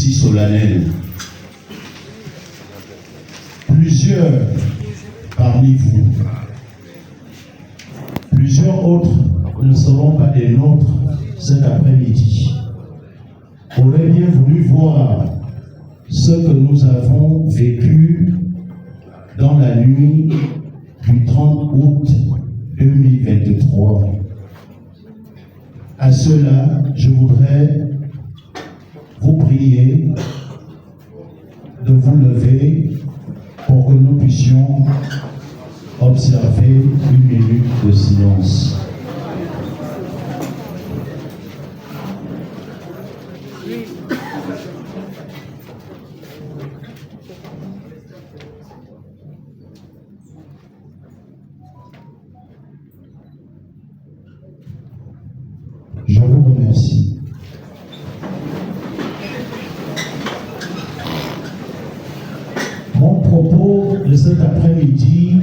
si solennelle. Plusieurs parmi vous, plusieurs autres ne seront pas des nôtres cet après-midi, auraient bien voulu voir ce que nous avons vécu dans la nuit du 30 août 2023. À cela, je voudrais vous prier de vous lever pour que nous puissions observer une minute de silence. Je vous remercie. Mon propos de cet après-midi,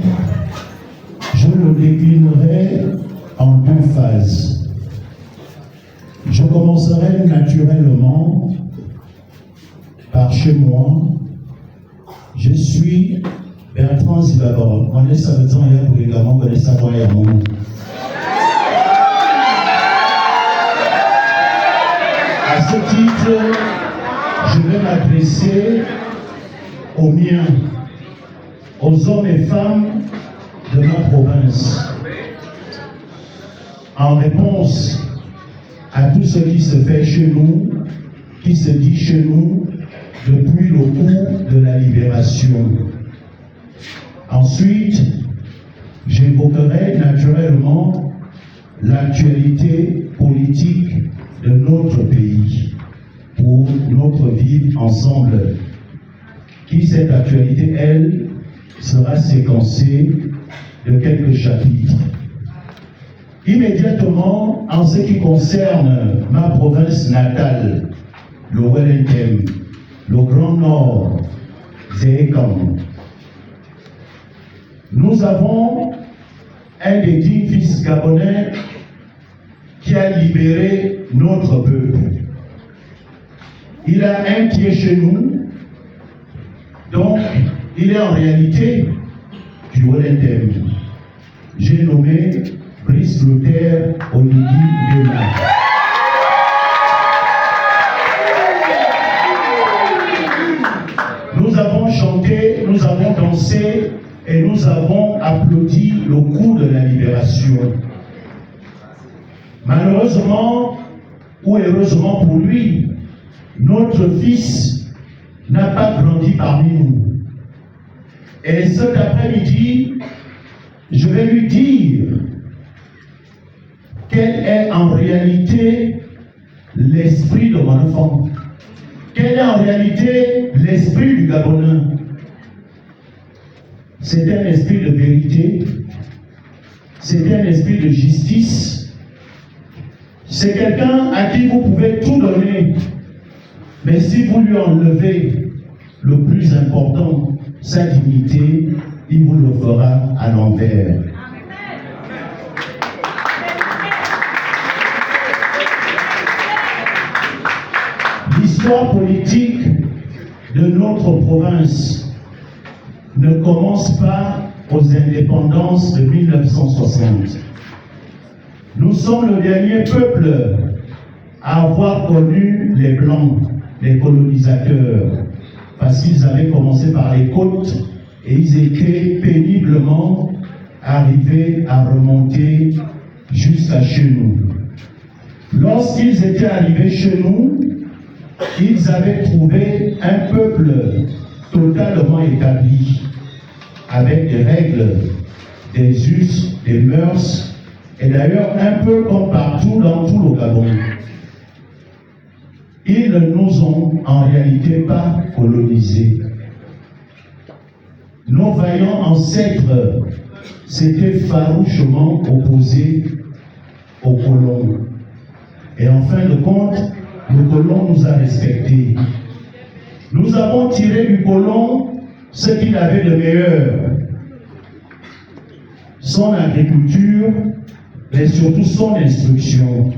je le déclinerai en deux phases. Je commencerai naturellement par chez moi. Je suis Bertrand Zibabor. On est ça maintenant, il y a pour les gamins, on est ça pour les gamins. À ce titre, je vais m'adresser aux miens, aux hommes et femmes de ma province, en réponse à tout ce qui se fait chez nous, qui se dit chez nous depuis le coup de la libération. Ensuite, j'évoquerai naturellement l'actualité politique de notre pays pour notre vivre ensemble, qui cette actualité, elle, sera séquencée de quelques chapitres. Immédiatement, en ce qui concerne ma province natale, le Wellington, le Grand Nord, Zéhékam, nous avons un des 10 fils gabonais qui a libéré notre peuple. Il a un qui est chez nous, donc il est en réalité du Wellington. J'ai nommé Brice Luther Onidi Nguema. Nous avons chanté, nous avons dansé et nous avons applaudi le coup de la libération. Malheureusement, ou heureusement pour lui, notre fils n'a pas grandi parmi nous. Et cet après-midi, je vais lui dire quel est en réalité l'esprit de mon enfant. Quel est en réalité l'esprit du Gabonais? C'est un esprit de vérité, c'est un esprit de justice, c'est quelqu'un à qui vous pouvez tout donner, mais si vous lui enlevez le plus important, sa dignité, il vous le fera à l'envers. L'histoire politique de notre province ne commence pas aux indépendances de 1960. Nous sommes le dernier peuple à avoir connu les Blancs, les colonisateurs, parce qu'ils avaient commencé par les côtes et ils étaient péniblement arrivés à remonter jusqu'à chez nous. Lorsqu'ils étaient arrivés chez nous, ils avaient trouvé un peuple totalement établi, avec des règles, des us, des mœurs, et d'ailleurs un peu comme partout dans tout le Gabon. Ils ne nous ont en réalité pas colonisés. Nos vaillants ancêtres s'étaient farouchement opposés aux colons. Et en fin de compte, le colon nous a respectés. Nous avons tiré du colon ce qu'il avait de meilleur. Son agriculture, mais surtout son instruction.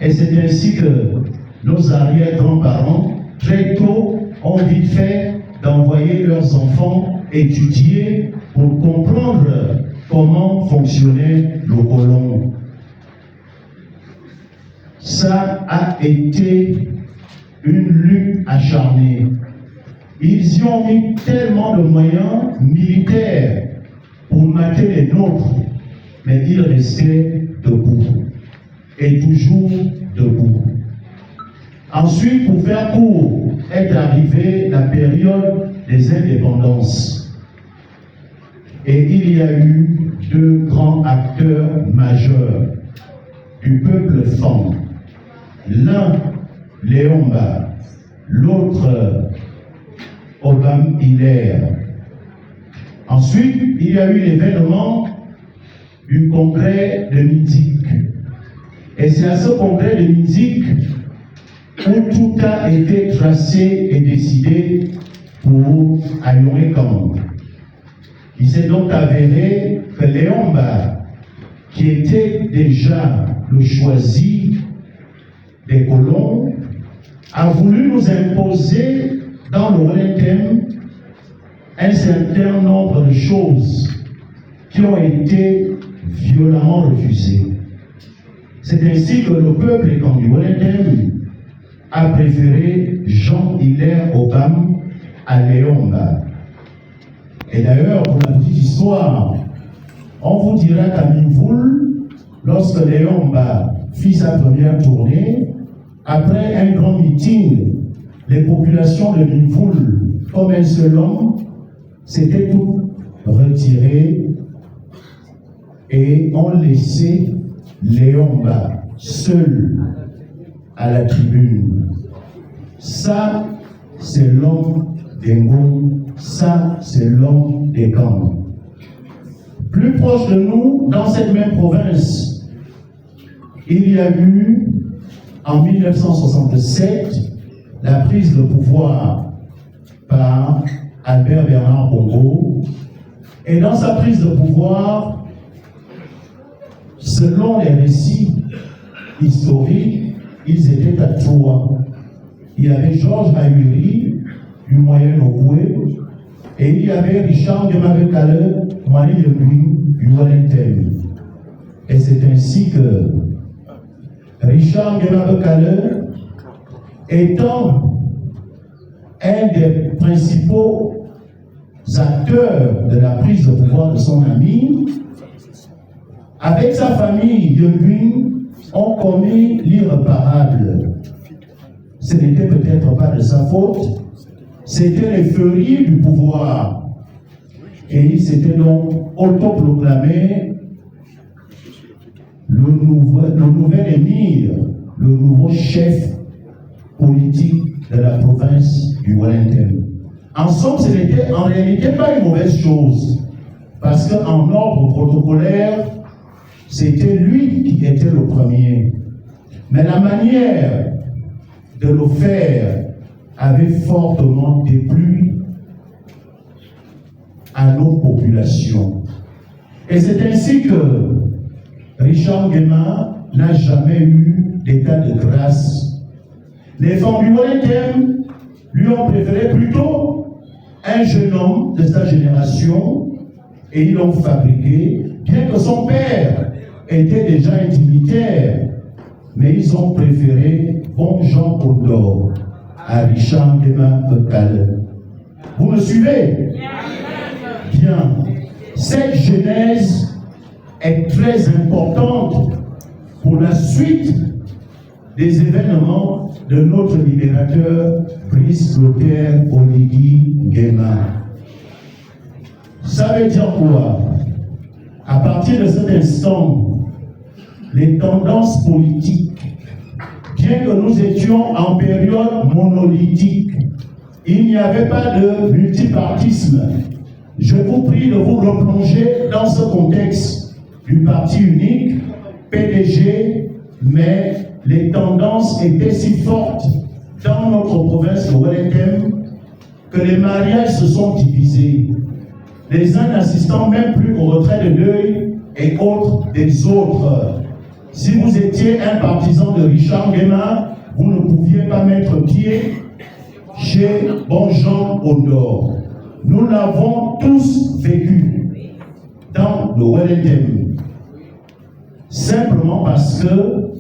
Et c'est ainsi que nos arrière-grands-parents très tôt, ont vite fait d'envoyer leurs enfants étudier pour comprendre comment fonctionnait le colon. Ça a été une lutte acharnée. Ils y ont mis tellement de moyens militaires pour mater les nôtres, mais ils restaient debout, et toujours debout. Ensuite, pour faire court, est arrivée la période des indépendances. Et il y a eu deux grands acteurs majeurs du peuple Fang. L'un, Léomba, l'autre, Obam Hilaire. Ensuite, il y a eu l'événement du congrès de Minzik. Et c'est à ce congrès de Minzik où tout a été tracé et décidé pour Ayore Kamou. Il s'est donc avéré que Léomba, qui était déjà le choisi des colons, a voulu nous imposer dans le Wellington un certain nombre de choses qui ont été violemment refusées. C'est ainsi que le peuple du Wellington a préféré Jean-Hilaire Obam à Léomba. Et d'ailleurs, pour la petite histoire, on vous dira qu'à Minvoul, lorsque Léomba fit sa première tournée, après un grand meeting, les populations de Minvoul, comme un seul homme, s'étaient toutes retirées et ont laissé Léomba seul à la tribune. Ça, c'est l'homme des Ngom, ça, c'est l'homme des Kamou. Plus proche de nous, dans cette même province, il y a eu, en 1967, la prise de pouvoir par Albert Bernard Bongo. Et dans sa prise de pouvoir, selon les récits historiques, ils étaient à trois. Il y avait Georges Ayuri du Moyen-Ogoué et il y avait Richard Gemabekale, Mali de du Wellington. Et c'est ainsi que Richard Gemabekale, étant un des principaux acteurs de la prise de pouvoir de son ami, avec sa famille, Yonguin, ont commis l'irréparable. Ce n'était peut-être pas de sa faute, c'était les furieux du pouvoir. Et il s'était donc autoproclamé le nouvel émir, le nouveau chef politique de la province du Wellington. En somme, ce n'était en réalité pas une mauvaise chose, parce qu'en ordre protocolaire, c'était lui qui était le premier. Mais la manière de le faire avait fortement déplu à nos populations. Et c'est ainsi que Richard Nguema n'a jamais eu d'état de grâce. Les femmes du Wellington lui ont préféré plutôt un jeune homme de sa génération et ils l'ont fabriqué, bien que son père était déjà intimitaire, mais ils ont préféré bon Jean Odor à Richard Nguema Bekale. Vous me suivez? Bien. Cette genèse est très importante pour la suite des événements de notre libérateur Brice Clotaire Oligui Nguema. Ça veut dire quoi? À partir de cet instant, les tendances politiques, bien que nous étions en période monolithique, il n'y avait pas de multipartisme. Je vous prie de vous replonger dans ce contexte du parti unique, PDG, mais les tendances étaient si fortes dans notre province de Wellington que les mariages se sont divisés, les uns n'assistant même plus au retrait de deuil et autres des autres. Si vous étiez un partisan de Richard Nguema, vous ne pouviez pas mettre pied chez Bonjean au nord. Nous l'avons tous vécu dans le Wellington. Simplement parce que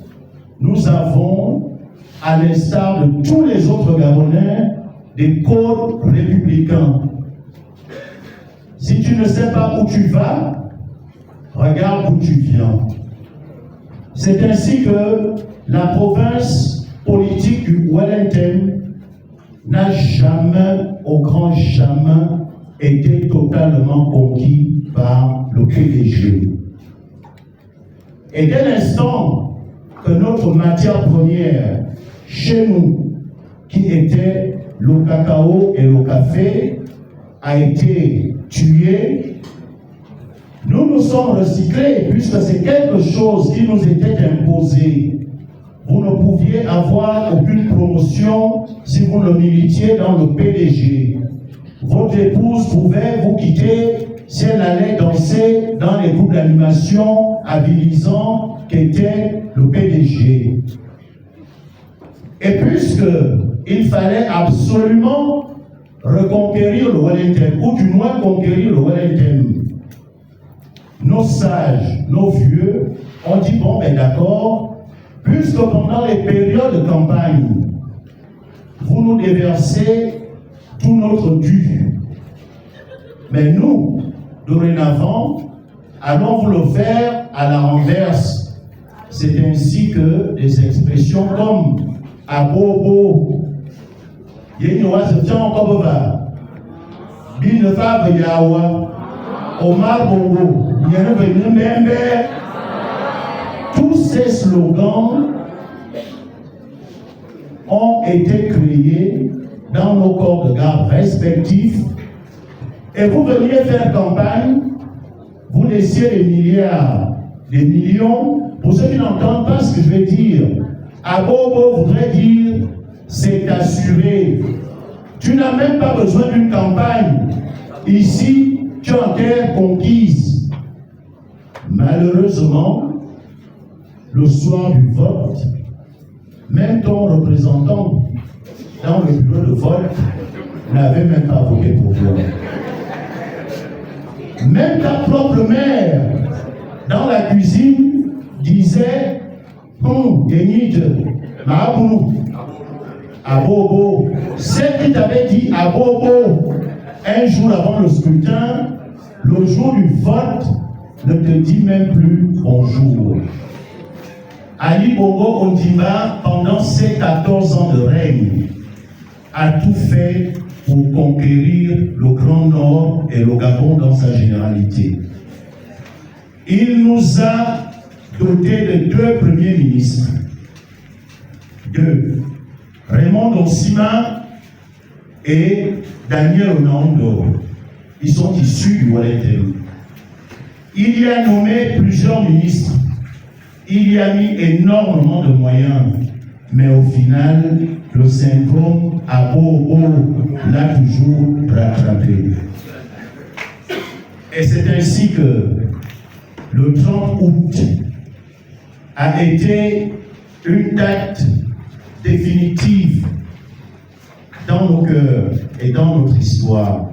nous avons, à l'instar de tous les autres Gabonais, des codes républicains. Si tu ne sais pas où tu vas, regarde où tu viens. C'est ainsi que la province politique du Wellington n'a jamais, au grand jamais, été totalement conquis par le PDG. Et dès l'instant que notre matière première, chez nous, qui était le cacao et le café, a été tuée, nous nous sommes recyclés, puisque c'est quelque chose qui nous était imposé. Vous ne pouviez avoir aucune promotion si vous ne militiez dans le PDG. Votre épouse pouvait vous quitter si elle allait danser dans les groupes d'animation habilisants qu'était le PDG. Et puisqu'il fallait absolument reconquérir le Wellington, ou du moins conquérir le Wellington, nos sages, nos vieux, ont dit, bon, ben d'accord, puisque pendant les périodes de campagne, vous nous déversez tout notre dû. Mais nous, dorénavant, allons vous le faire à la renverse. C'est ainsi que des expressions comme Abobo, Yenyoa se tient encore bova, Binefa Yawa, Omar Bongo, Yenebe, tous ces slogans ont été créés dans nos corps de garde respectifs. Et vous veniez faire campagne, vous laissiez des milliards, des millions. Pour ceux qui n'entendent pas ce que je vais dire, Abobo voudrait dire c'est assuré. Tu n'as même pas besoin d'une campagne. Ici, tu es en terre conquise. Malheureusement, le soir du vote, même ton représentant dans le bureau de vote n'avait même pas voté pour toi. Même ta propre mère, dans la cuisine, disait Yenide, Maabou, Abobo. Celle qui t'avait dit Abobo un jour avant le scrutin, le jour du vote, ne te dit même plus bonjour. Ali Bongo Ondimba, pendant ses 14 ans de règne, a tout fait pour conquérir le Grand Nord et le Gabon dans sa généralité. Il nous a dotés de 2 premiers ministres. 2. Raymond Donsima et Daniel Onando. Ils sont issus du Wellington. Il y a nommé plusieurs ministres. Il y a mis énormément de moyens. Mais au final, le syndrome Abobo l'a toujours rattrapé. Et c'est ainsi que le 30 août a été une date définitive dans nos cœurs et dans notre histoire.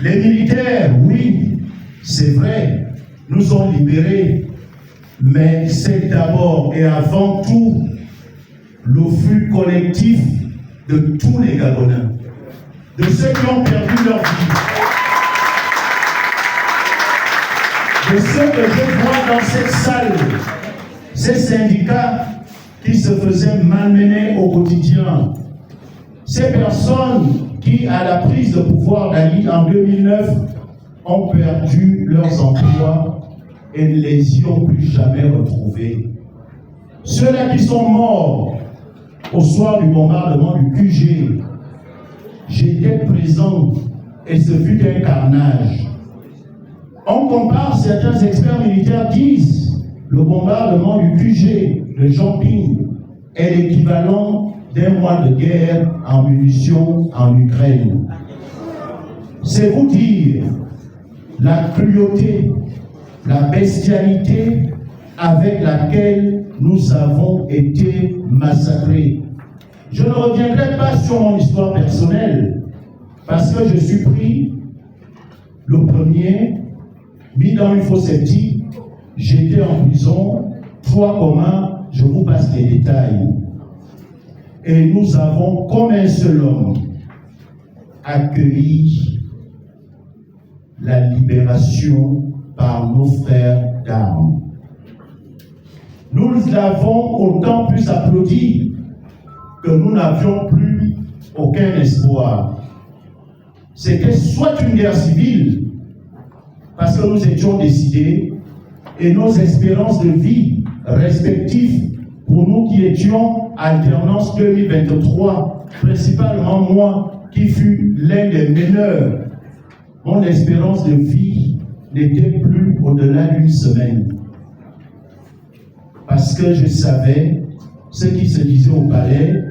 Les militaires, oui, c'est vrai, nous ont libérés, mais c'est d'abord et avant tout le flux collectif de tous les Gabonais, de ceux qui ont perdu leur vie, de ceux que je vois dans cette salle, ces syndicats qui se faisaient malmener au quotidien, ces personnes qui, à la prise de pouvoir d'Ali en 2009, ont perdu leurs emplois et ne les y ont plus jamais retrouvés. Ceux-là qui sont morts au soir du bombardement du QG, j'étais présent et ce fut un carnage. On compare, certains experts militaires disent, le bombardement du QG de Jean-Ping est l'équivalent d'un mois de guerre en munitions en Ukraine. C'est vous dire la cruauté, la bestialité avec laquelle nous avons été massacrés. Je ne reviendrai pas sur mon histoire personnelle, parce que je suis pris le premier, mis dans une fosse septique, j'étais en prison, 3 communs, je vous passe les détails. Et nous avons, comme un seul homme, accueilli la libération par nos frères d'armes. Nous l'avons autant plus applaudi que nous n'avions plus aucun espoir. C'était soit une guerre civile, parce que nous étions décidés, et nos espérances de vie respectives, pour nous qui étions alternance 2023, principalement moi, qui fus l'un des meneurs, mon espérance de vie n'était plus au-delà d'une semaine. Parce que je savais ce qui se disait au palais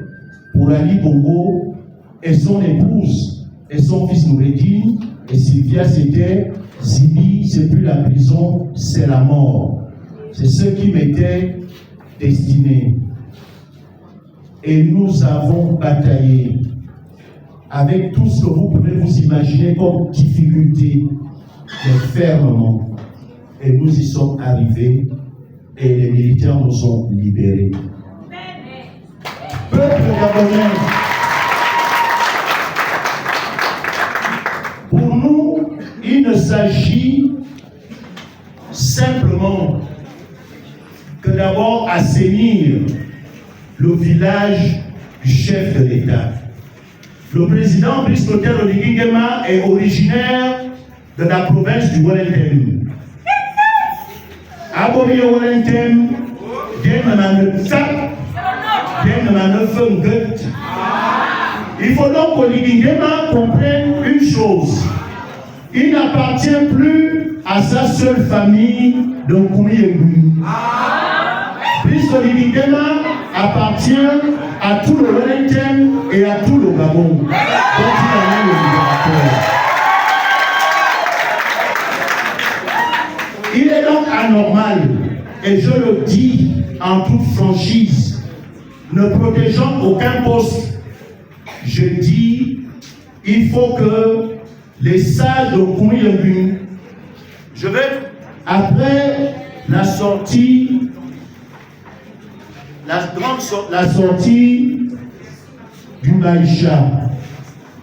pour Ali Bongo et son épouse et son fils Noureddine, et Sylvia c'était Zibi, c'est plus la prison, c'est la mort. C'est ce qui m'était destiné. Et nous avons bataillé avec tout ce que vous pouvez vous imaginer comme difficulté, mais fermement. Et nous y sommes arrivés et les militaires nous ont libérés. Peuple gabonais, pour nous, il ne s'agit simplement que d'abord assainir le village du chef de l'État. Le président Brice Clotaire Oligui Nguema est originaire de la province du Wellington. Abomi Wellington, il faut donc qu'Oligui Nguema comprenne une chose. Il n'appartient plus à sa seule famille de Koumi-Yengui. Brice Oligui Nguema appartient à tout le Wellington et à tout le Gabon. Donc il en est le libérateur. Il est donc anormal, et je le dis en toute franchise, ne protégeant aucun poste, je dis, il faut que les sages de Koumi-Yengui, je vais, après la sortie, la sortie du Maïcha,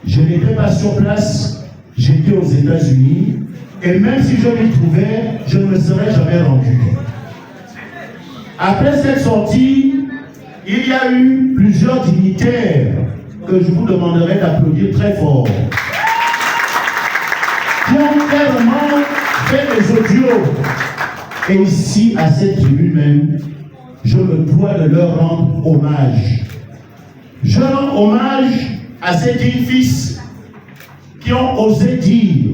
je n'étais pas sur place, j'étais aux États-Unis, et même si je m'y trouvais, je ne me serais jamais rendu. Après cette sortie, il y a eu plusieurs dignitaires que je vous demanderai d'applaudir très fort, qui ont clairement fait des audios. Et ici, à cette tribune même, je me dois de leur rendre hommage. Je rends hommage à ces dignes fils qui ont osé dire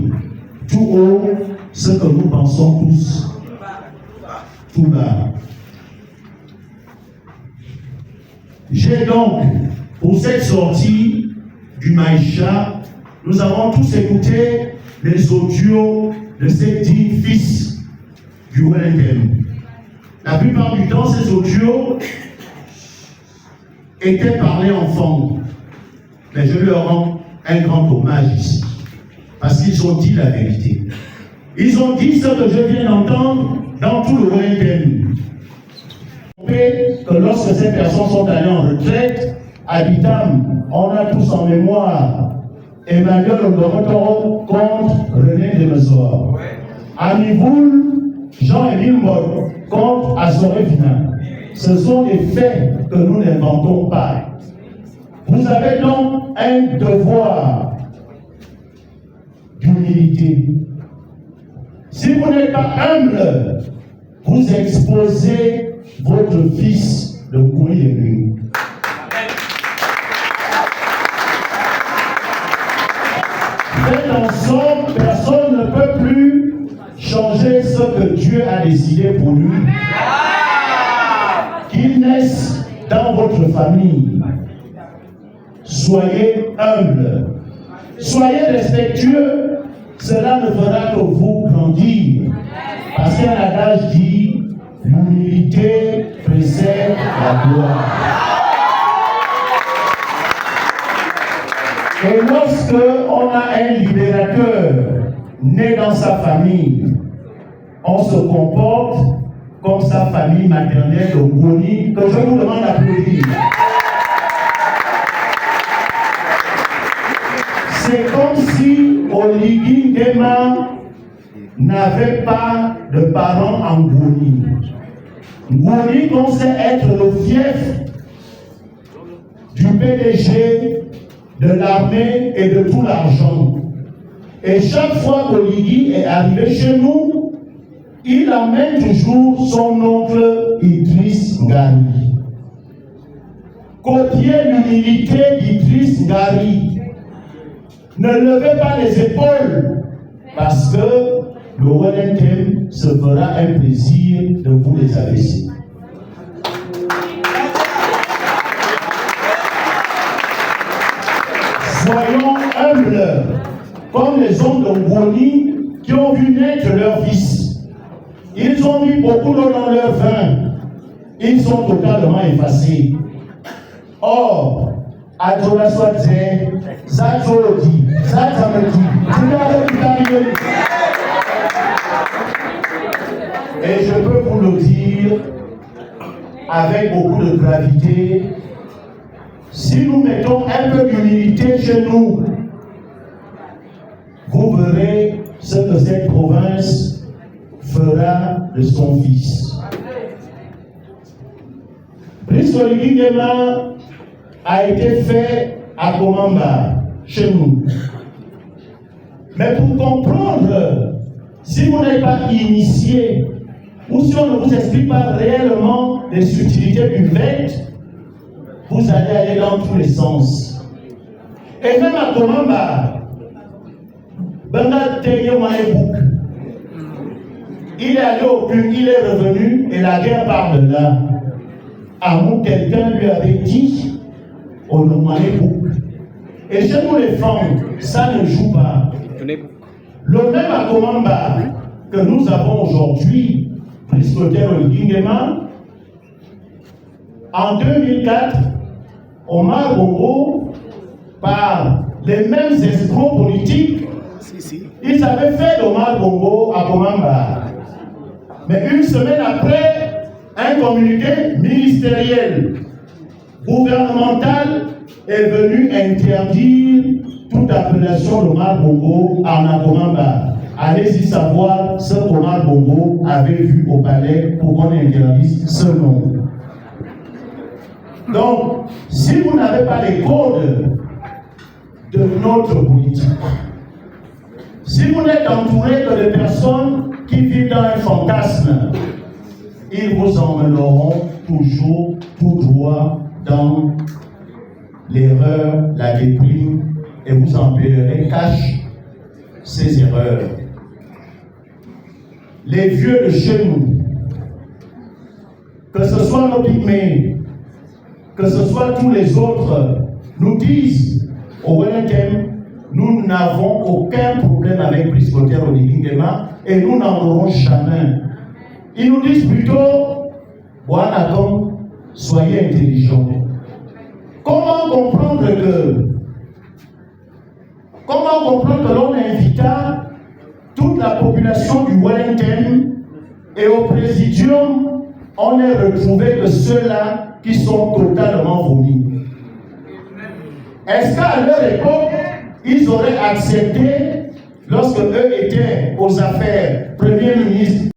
tout haut ce que nous pensons tous tout bas. J'ai donc, pour cette sortie du Maïcha, nous avons tous écouté les audios de ces dignes fils du Wellington. La plupart du temps, ces audios étaient parlés enfants. Mais je leur rends un grand hommage ici. Parce qu'ils ont dit la vérité. Ils ont dit ce que je viens d'entendre dans tout le Wellington. Que lorsque ces personnes sont allées en retraite, à Bitam, on a tous en mémoire Emmanuel Odorotoro contre René Demesor. À Mivoul, Jean-Émile Mbod contre Azoré-Vina. Ce sont des faits que nous n'inventons pas. Vous avez donc un devoir d'humilité. Si vous n'êtes pas humble, vous exposez votre fils de Koumi-Yengui. Faites en sorte, personne ne peut plus changer ce que Dieu a décidé pour lui. Qu'il naisse dans votre famille. Soyez humble. Soyez respectueux. Cela ne fera que vous grandir. Parce qu'un adage dit, l'humilité précède la gloire. Et lorsque on a un libérateur né dans sa famille, on se comporte comme sa famille maternelle de Ngoni, que je vous demande d'applaudir. C'est comme si Oligui Nguema n'avait pas de parents en Ngoni. Ngoni pensait être le fief du PDG, de l'armée et de tout l'argent. Et chaque fois qu'Oligui est arrivé chez nous, il emmène toujours son oncle Idriss Ngari. Copiez l'humilité d'Idriss Ngari. Ne levez pas les épaules, parce que le Wellington se fera un plaisir de vous les abaisser. Soyons humbles, comme les hommes de Ngoni qui ont vu naître leur fils. Ils ont mis beaucoup d'eau dans leur vin. Ils sont totalement effacés. Or, Adjola Swadze, Zachodi, Zachamedi, et je peux vous le dire avec beaucoup de gravité, si nous mettons un peu d'humilité chez nous, vous verrez ce que cette province fera de son fils. Brice Oligui Nguema a été fait à Komamba, chez nous. Mais pour comprendre, si vous n'êtes pas initié, ou si on ne vous explique pas réellement les subtilités du fait, vous allez aller dans tous les sens. Et même à Komamba, il est allé au but, il est revenu, et la guerre part de là. À nous, quelqu'un lui avait dit, on nous manait beaucoup. Et chez nous les femmes, ça ne joue pas. Le même à Komamba que nous avons aujourd'hui, Priscoter Oligui Nguema, en 2004, Omar Bongo, par les mêmes escrocs politiques, ils avaient fait d'Omar Bongo à Komamba. Mais une semaine après, un communiqué ministériel, gouvernemental, est venu interdire toute appellation d'Omar Bongo en Komamba. Allez-y savoir ce qu'Omar Bongo avait vu au palais pour qu'on interdise ce nom. Donc, si vous n'avez pas les codes de notre politique, si vous n'êtes entouré que de personnes qui vivent dans un fantasme, ils vous emmèneront toujours tout droit dans l'erreur, la déprime, et vous en paierez cash ces erreurs. Les vieux de chez nous, que ce soit nos pygmées, que ce soit tous les autres, nous disent au Wellington, nous n'avons aucun problème avec Priscoter Oligui Nguema et nous n'en aurons jamais. Ils nous disent plutôt, Wanatom, soyez intelligents. Comment comprendre que l'on invita toute la population du Wellington et au Présidium, on est retrouvé que ceux-là qui sont totalement vomis. Est-ce qu'à leur époque, ils auraient accepté, lorsque eux étaient aux affaires, Premier ministre,